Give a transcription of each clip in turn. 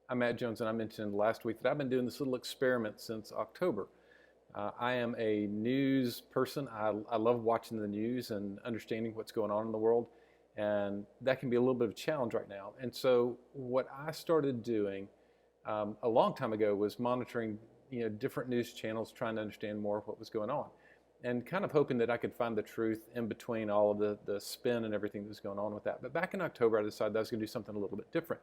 I'm Matt Jones, and I mentioned last week that I've been doing this little experiment since October. I am a news person. I love watching the news and understanding what's going on in the world, and that can be a little bit of a challenge right now. And so, what I started doing a long time ago was monitoring, different news channels, trying to understand more of what was going on, and kind of hoping that I could find the truth in between all of the spin and everything that was going on with that. But back in October, I decided I was going to do something a little bit different.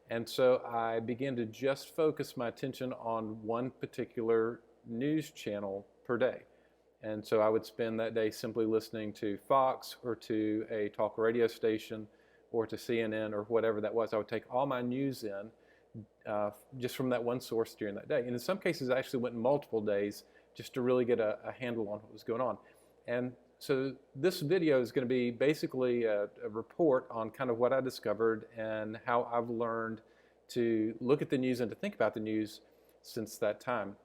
And so I began to just focus my attention on one particular news channel per day. And so I would spend that day simply listening to Fox or to a talk radio station or to CNN or whatever that was. I would take all my news in just from that one source during that day. And in some cases, I actually went multiple days just to really get a handle on what was going on. And so this video is going to be basically a report on kind of what I discovered and how I've learned to look at the news and to think about the news since that time.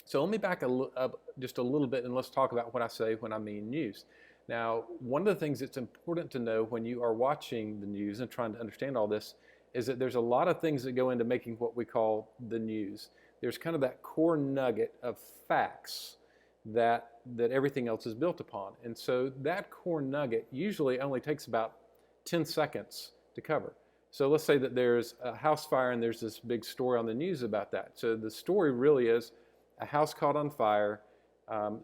So let me back up just a little bit and let's talk about what I say when I mean news. Now, one of the things that's important to know when you are watching the news and trying to understand all this is that there's a lot of things that go into making what we call the news. There's kind of that core nugget of facts that everything else is built upon. And so that core nugget usually only takes about 10 seconds to cover. So let's say that there's a house fire and there's this big story on the news about that. So the story really is a house caught on fire,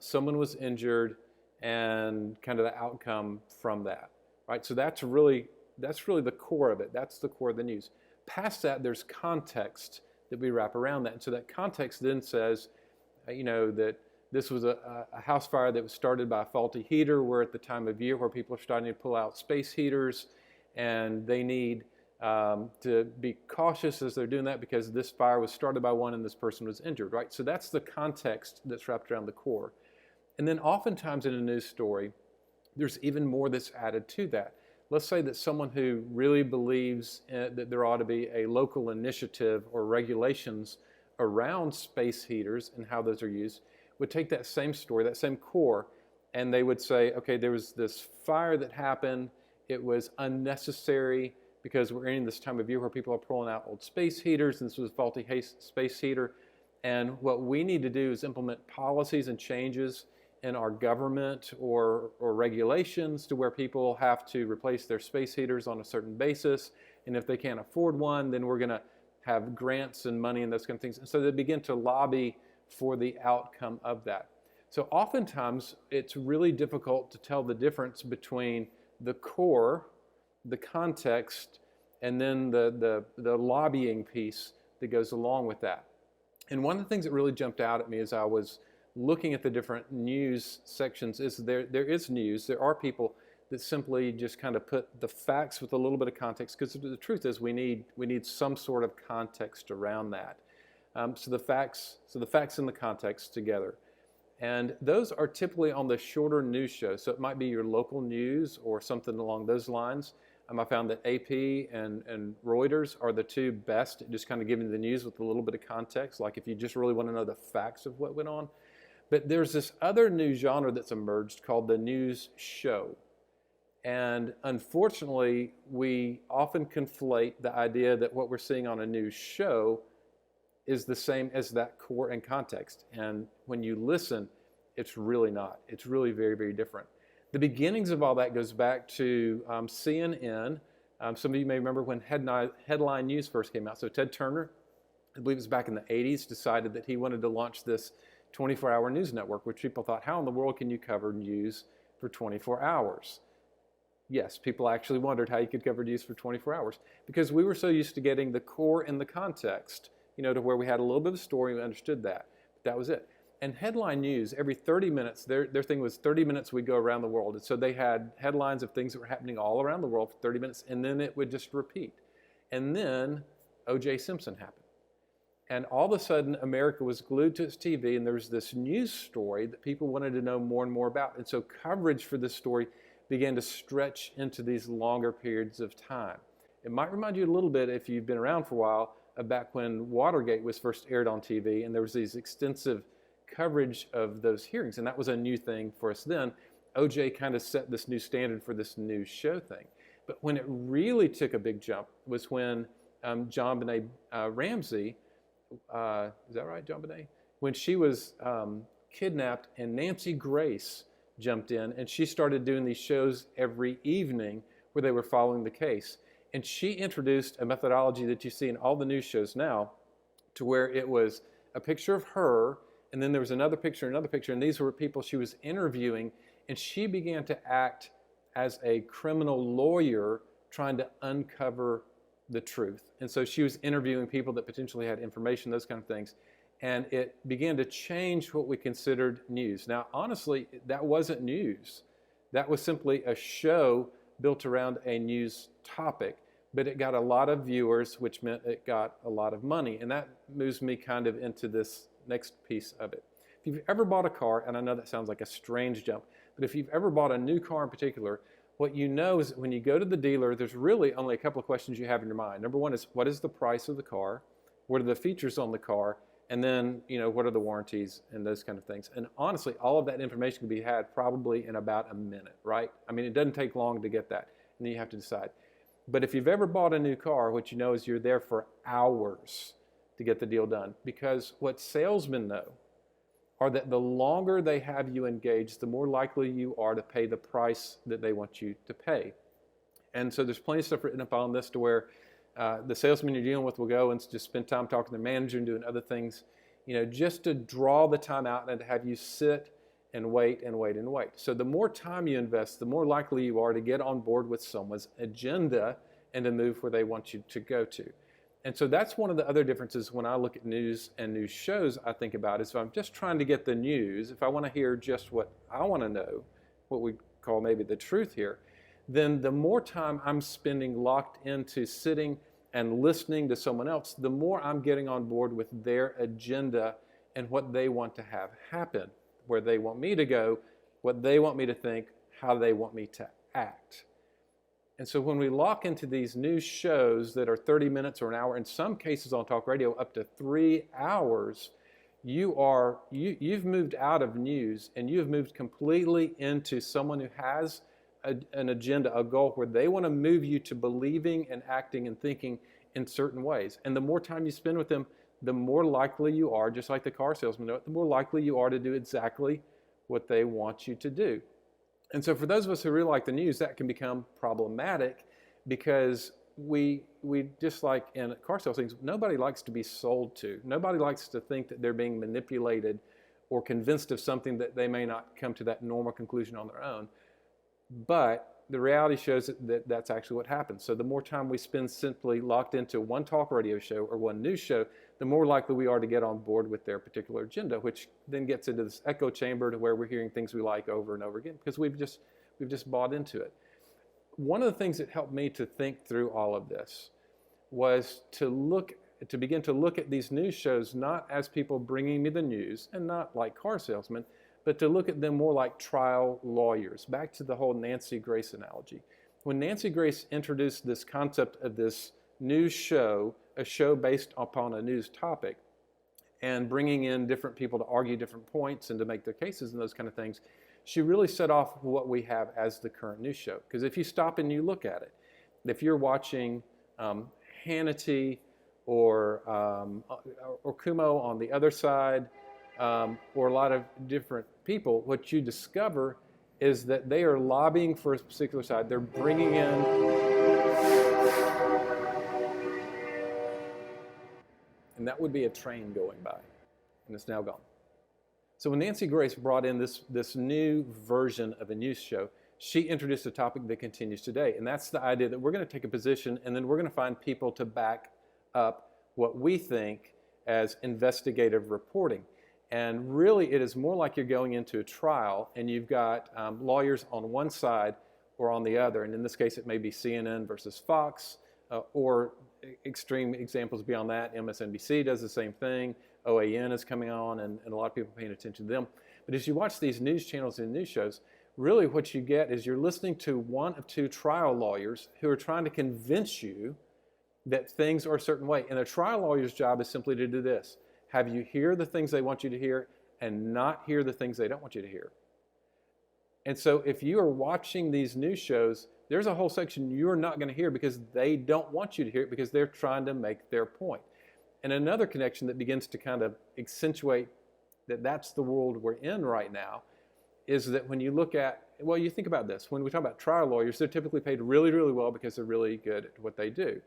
someone was injured, and kind of the outcome from that, right? So that's really the core of it. That's the core of the news. Past that, there's context that we wrap around that. And so that context then says, that this was a house fire that was started by a faulty heater. We're at the time of year where people are starting to pull out space heaters, and they need to be cautious as they're doing that because this fire was started by one and this person was injured, right? So that's the context that's wrapped around the core. And then oftentimes in a news story, there's even more that's added to that. Let's say that someone who really believes that there ought to be a local initiative or regulations around space heaters and how those are used would take that same story, that same core, and they would say, okay, there was this fire that happened. It was unnecessary because we're in this time of year where people are pulling out old space heaters, and this was a faulty space heater. And what we need to do is implement policies and changes in our government or regulations to where people have to replace their space heaters on a certain basis. And if they can't afford one, then we're going to have grants and money and those kind of things. And so they begin to lobby for the outcome of that. So oftentimes it's really difficult to tell the difference between the core, the context, and then the lobbying piece that goes along with that. And one of the things that really jumped out at me as I was looking at the different news sections is there is news. There are people that simply just kind of put the facts with a little bit of context, because the truth is we need some sort of context around that. So the facts and the context together. And those are typically on the shorter news shows. So it might be your local news or something along those lines. I found that AP and Reuters are the two best at just kind of giving the news with a little bit of context, like if you just really want to know the facts of what went on. But there's this other news genre that's emerged called the news show. And unfortunately, we often conflate the idea that what we're seeing on a news show is the same as that core and context. And when you listen, it's really not. It's really very, very different. The beginnings of all that goes back to CNN. Some of you may remember when headline news first came out. So Ted Turner, I believe it was back in the 80s, decided that he wanted to launch this 24-hour news network, which people thought, how in the world can you cover news for 24 hours? Yes, people actually wondered how you could cover news for 24 hours because we were so used to getting the core and the context, to where we had a little bit of a story and we understood that. But that was it. And headline news, every 30 minutes, their thing was 30 minutes we'd go around the world. And so they had headlines of things that were happening all around the world for 30 minutes, and then it would just repeat. And then O.J. Simpson happened. And all of a sudden, America was glued to its TV, and there was this news story that people wanted to know more and more about. And so coverage for this story began to stretch into these longer periods of time. It might remind you a little bit, if you've been around for a while, of back when Watergate was first aired on TV, and there was these extensive coverage of those hearings, and that was a new thing for us then. O.J. kind of set this new standard for this news show thing. But when it really took a big jump was when John Benet Ramsey, is that right, John Benet? When she was kidnapped, and Nancy Grace jumped in, and she started doing these shows every evening where they were following the case. And she introduced a methodology that you see in all the news shows now, to where it was a picture of her, and then there was another picture, and these were people she was interviewing, and she began to act as a criminal lawyer trying to uncover the truth. And so she was interviewing people that potentially had information, those kind of things. And it began to change what we considered news. Now, honestly, that wasn't news. That was simply a show built around a news topic. But it got a lot of viewers, which meant it got a lot of money. And that moves me kind of into this next piece of it. If you've ever bought a car, and I know that sounds like a strange jump, but if you've ever bought a new car in particular, what you know is that when you go to the dealer, there's really only a couple of questions you have in your mind. Number one is, what is the price of the car? What are the features on the car? And then, what are the warranties and those kind of things? And honestly, all of that information can be had probably in about a minute, right? I mean, it doesn't take long to get that, and then you have to decide. But if you've ever bought a new car, what you know is you're there for hours to get the deal done. Because what salesmen know are that the longer they have you engaged, the more likely you are to pay the price that they want you to pay. And so there's plenty of stuff written up on this to where the salesman you're dealing with will go and just spend time talking to their manager and doing other things, just to draw the time out and to have you sit and wait and wait and wait. So the more time you invest, the more likely you are to get on board with someone's agenda and to move where they want you to go to. And so that's one of the other differences when I look at news and news shows I think about is if I'm just trying to get the news, if I want to hear just what I want to know, what we call maybe the truth here, then the more time I'm spending locked into sitting and listening to someone else, the more I'm getting on board with their agenda and what they want to have happen, where they want me to go, what they want me to think, how they want me to act. And so when we lock into these news shows that are 30 minutes or an hour, in some cases on talk radio up to 3 hours, you've moved out of news and you've moved completely into someone who has an agenda, a goal where they want to move you to believing and acting and thinking in certain ways. And the more time you spend with them, the more likely you are, just like the car salesman know it, the more likely you are to do exactly what they want you to do. And so for those of us who really like the news, that can become problematic because we just like in car sales things, nobody likes to be sold to. Nobody likes to think that they're being manipulated or convinced of something that they may not come to that normal conclusion on their own. But the reality shows that that's actually what happens. So the more time we spend simply locked into one talk radio show or one news show, the more likely we are to get on board with their particular agenda, which then gets into this echo chamber to where we're hearing things we like over and over again because we've just bought into it. One of the things that helped me to think through all of this was to begin to look at these news shows not as people bringing me the news and not like car salesmen, but to look at them more like trial lawyers. Back to the whole Nancy Grace analogy. When Nancy Grace introduced this concept of this news show, a show based upon a news topic, and bringing in different people to argue different points and to make their cases and those kind of things, she really set off what we have as the current news show. Because if you stop and you look at it, if you're watching Hannity or Kumo on the other side, or a lot of different people, what you discover is that they are lobbying for a particular side. They're bringing in, and that would be a train going by, and it's now gone. So when Nancy Grace brought in this new version of a news show, she introduced a topic that continues today, and that's the idea that we're going to take a position and then we're going to find people to back up what we think as investigative reporting. And really, it is more like you're going into a trial and you've got lawyers on one side or on the other. And in this case, it may be CNN versus Fox, or extreme examples beyond that. MSNBC does the same thing. OAN is coming on, and a lot of people paying attention to them. But as you watch these news channels and news shows, really what you get is you're listening to one of two trial lawyers who are trying to convince you that things are a certain way. And the trial lawyer's job is simply to do this: have you hear the things they want you to hear and not hear the things they don't want you to hear. And so if you are watching these news shows, there's a whole section you're not going to hear because they don't want you to hear it because they're trying to make their point. And another connection that begins to kind of accentuate that that's the world we're in right now is that when you look at, well, you think about this. When we talk about trial lawyers, they're typically paid really, really well because they're really good at what they do.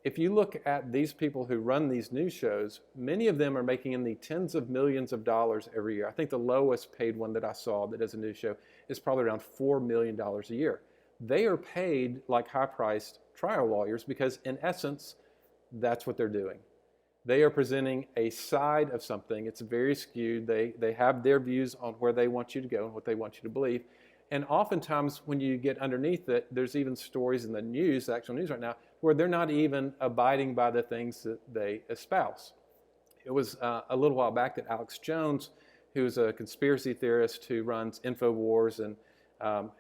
If you look at these people who run these news shows, many of them are making in the tens of millions of dollars every year. I think the lowest paid one that I saw that does a news show is probably around $4 million a year. They are paid like high-priced trial lawyers because, in essence, that's what they're doing. They are presenting a side of something. It's very skewed. They have their views on where they want you to go and what they want you to believe. And oftentimes when you get underneath it, there's even stories in the news, the actual news right now, where they're not even abiding by the things that they espouse. It was a little while back that Alex Jones, who's a conspiracy theorist who runs InfoWars and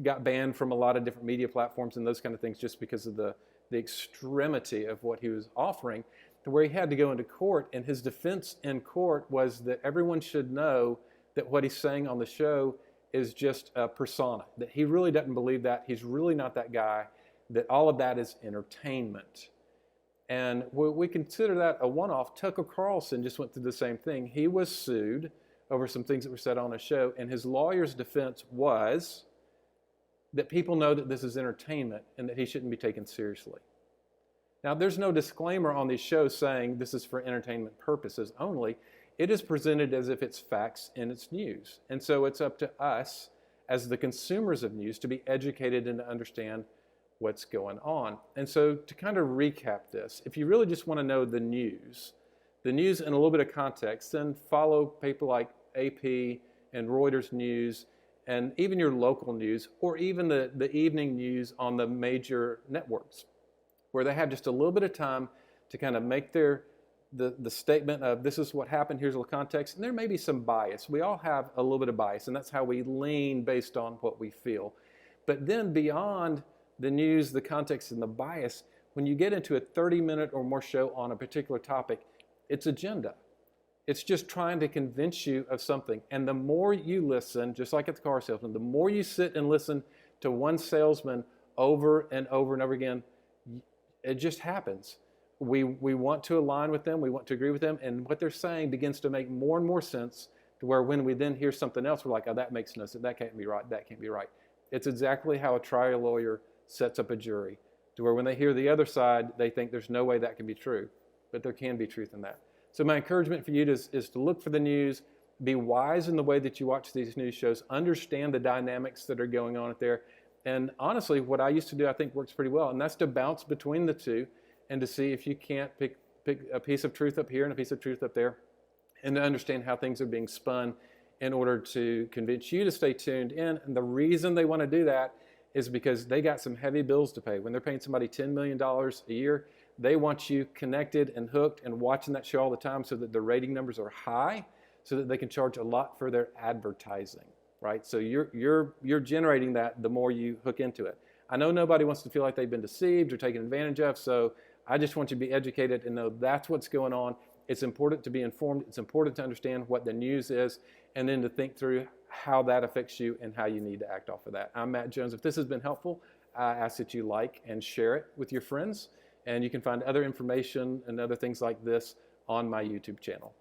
got banned from a lot of different media platforms and those kind of things just because of the extremity of what he was offering, to where he had to go into court, and his defense in court was that everyone should know that what he's saying on the show is just a persona, that he really doesn't believe that, he's really not that guy, that all of that is entertainment. And we consider that a one-off. Tucker Carlson just went through the same thing. He was sued over some things that were said on a show, and his lawyer's defense was that people know that this is entertainment and that he shouldn't be taken seriously. Now, there's no disclaimer on these shows saying this is for entertainment purposes only. It is presented as if it's facts and it's news. And so it's up to us as the consumers of news to be educated and to understand what's going on. And so to kind of recap this, if you really just want to know the news in a little bit of context, then follow people like AP and Reuters News and even your local news, or even the evening news on the major networks, where they have just a little bit of time to kind of make the statement of this is what happened, here's a little context, and there may be some bias. We all have a little bit of bias, and that's how we lean based on what we feel. But then beyond the news, the context, and the bias, when you get into a 30-minute or more show on a particular topic, it's agenda. It's just trying to convince you of something. And the more you listen, just like at the car salesman, the more you sit and listen to one salesman over and over and over again, it just happens. We want to align with them, we want to agree with them, and what they're saying begins to make more and more sense to where when we then hear something else, we're like, oh, that makes no sense, that can't be right, that can't be right. It's exactly how a trial lawyer sets up a jury, to where when they hear the other side, they think there's no way that can be true, but there can be truth in that. So my encouragement for you is to look for the news, be wise in the way that you watch these news shows, understand the dynamics that are going on out there. And honestly, what I used to do, I think works pretty well, and that's to bounce between the two and to see if you can't pick a piece of truth up here and a piece of truth up there, and to understand how things are being spun in order to convince you to stay tuned in. And the reason they want to do that is because they got some heavy bills to pay. When they're paying somebody $10 million a year, they want you connected and hooked and watching that show all the time so that the rating numbers are high, so that they can charge a lot for their advertising, right? So you're generating that the more you hook into it. I know nobody wants to feel like they've been deceived or taken advantage of, so I just want you to be educated and know that's what's going on. It's important to be informed. It's important to understand what the news is, and then to think through how that affects you and how you need to act off of that. I'm Matt Jones. If this has been helpful, I ask that you like and share it with your friends. And you can find other information and other things like this on my YouTube channel.